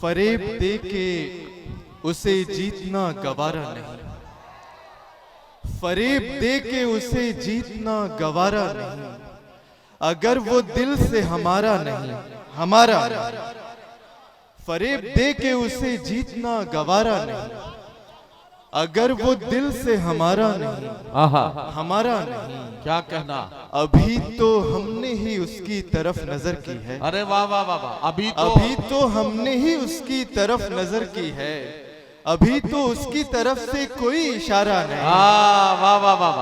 फरेब दे के उसे जीतना गवारा नहीं, फरेब दे के उसे जीतना गवारा नहीं, अगर वो दिल से हमारा नहीं, हमारा नहीं। फरेब दे के उसे जीतना गवारा नहीं, अगर वो दिल से हमारा नहीं, हमारा नहीं। क्या कहना, अभी तो हमने ही उसकी तरफ नजर की है। अरे वाह वाह वाह वाह। अभी तो हमने ही उसकी तरफ नजर की है, अभी तो उसकी तरफ से कोई इशारा नहीं। वाह वाह वाह वाह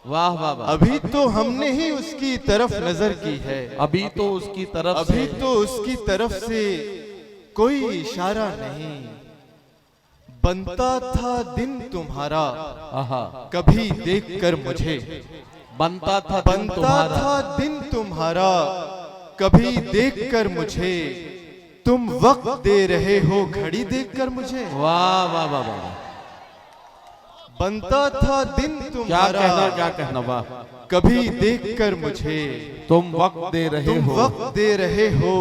वाह वाह वाह। अभी तो हमने ही उसकी तरफ नजर की है, अभी तो उसकी तरफ अभी तो उसकी तरफ से कोई इशारा नहीं। बनता था दिन तुम्हारा कभी देखकर मुझे, बनता था दिन तुम्हारा कभी देखकर मुझे, तुम वक्त दे रहे हो घड़ी देखकर मुझे। वाह वाह वाह वाह। बनता था दिन तुम्हारा, क्या कहना वाह। कभी देखकर मुझे, तुम वक्त दे रहे हो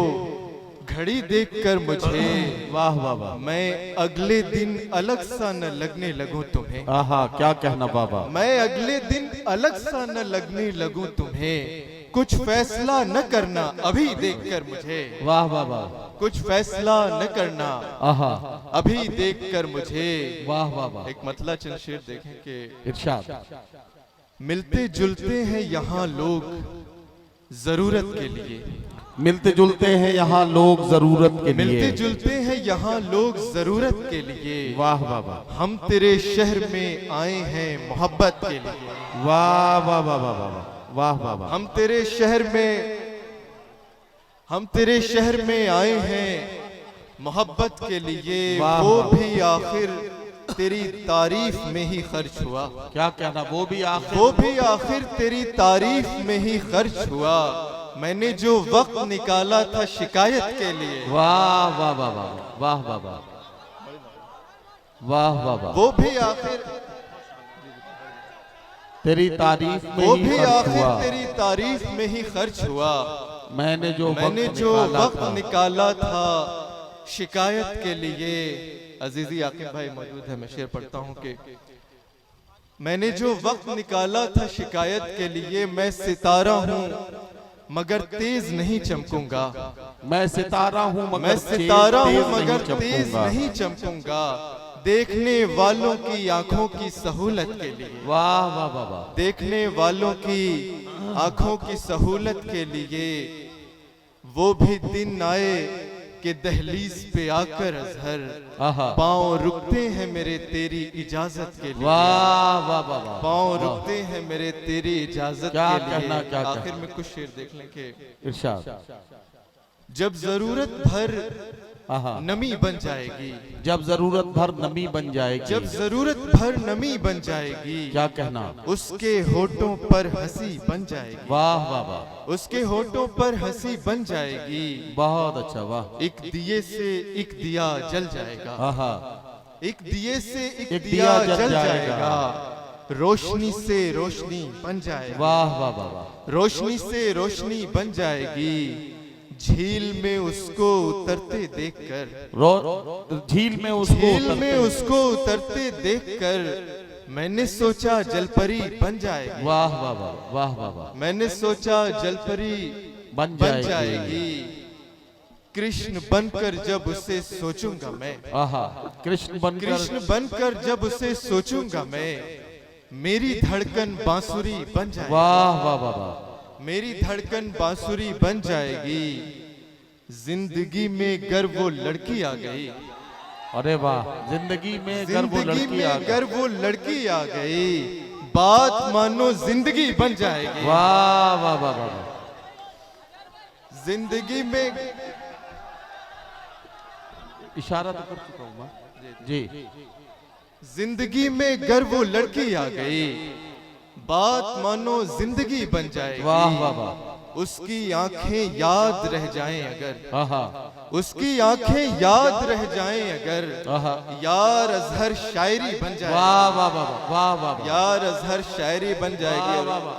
घड़ी देखकर मुझे। वाह वाह वाह। मैं अगले दिन अलग सा न लगने लगूं तुम्हें। क्या कहना बाबा। मैं अगले दिन अलग सा न लगने लगूं तुम्हें, कुछ फैसला न करना अभी देखकर मुझे। वाह वाह वाह। कुछ फैसला न करना अभी देखकर मुझे। वाह वाह वाह। एक मतला चंद शेर देखें कि इरशाद। मिलते जुलते हैं यहाँ लोग जरूरत के लिए, मिलते जुलते हैं यहाँ लोग जरूरत के लिए, मिलते जुलते हैं यहाँ लोग जरूरत के लिए। वाह वाह वाह। हम तेरे शहर में आए हैं मोहब्बत के लिए। वाह वाह वाह वाह वाह वाह वाह वाह। हम तेरे शहर में आए हैं मोहब्बत के लिए। वो भी आखिर तेरी तारीफ में ही खर्च हुआ। क्या कहना, वो भी आखिर तेरी तारीफ में ही खर्च हुआ। मैंने जो वक्त निकाला था शिकायत के लिए। वाह वाह वाह वाह वाह वाह वाह वाह वाह वाह। वो भी आखिर तेरी तारीफ में ही खर्च हुआ। मैंने जो वक्त निकाला था शिकायत के लिए। अजीजी आकिब भाई मौजूद है, मैं शेर पढ़ता हूँ कि मैंने जो वक्त निकाला था शिकायत के लिए, मैं सितारा हूँ मगर तेज नहीं चमकूंगा। मैं सितारा हूँ मगर तेज नहीं चमकूंगा। देखने वालों की आंखों की सहूलत के लिए। वाह वाह वाह वाह। देखने वालों की आंखों की सहूलत के लिए वो भी दिन आए कि दहलीज पे आकर अजहर पाँव रुकते हैं मेरे तेरी इजाजत के लिए। वाह वाह वाह वाह। पाँव रुकते हैं मेरे तेरी इजाजत के लिए। आखिर में कुछ शेर देख लें कि इरशाद। जब जरूरत भर नमी बन जाएगी, जब जरूरत भर नमी बन जाएगी, जब जरूरत भर नमी बन जाएगी। क्या कहना, उसके होठों पर हंसी बन जाएगी। वाह वाह वाह। उसके होठों पर हंसी बन जाएगी। बहुत अच्छा वाह। एक दिए से एक दिया जल जाएगा। एक दिए से एक दिया जल जाएगा। रोशनी से रोशनी बन जाएगी। वाह वाह वाह। रोशनी से रोशनी बन जाएगी। झील में उसको उतरते देखकर, झील में उसको उतरते देखकर मैंने सोचा जलपरी बन जाएगी। वाह वाह वाह वाह वाह वाह। मैंने सोचा जलपरी बन जाएगी। कृष्ण बनकर जब उसे सोचूंगा मैं, कृष्ण बनकर जब उसे सोचूंगा मैं, मेरी धड़कन बांसुरी बन जाएगी। वाह वाह वाह वाह। मेरी धड़कन बांसुरी बन जाएगी। जिंदगी में गर वो लड़की आ गई। अरे वाह। जिंदगी में गर वो लड़की आ गई। बात मानो जिंदगी बन जाएगी। वाह वाह वाह वाह। जिंदगी में इशारा तो कर चुका हूँ जी। जिंदगी में गर वो लड़की आ गई। बात मानो जिंदगी बन जाएगी। वाह वाह वाह। उसकी आंखें याद रह जाएं अगर, उसकी आंखें याद रह जाएं अगर, यार अजहर शायरी बन जाएगी। वाह वाह वाह वाह वाह। यार अजहर शायरी बन जाएगी।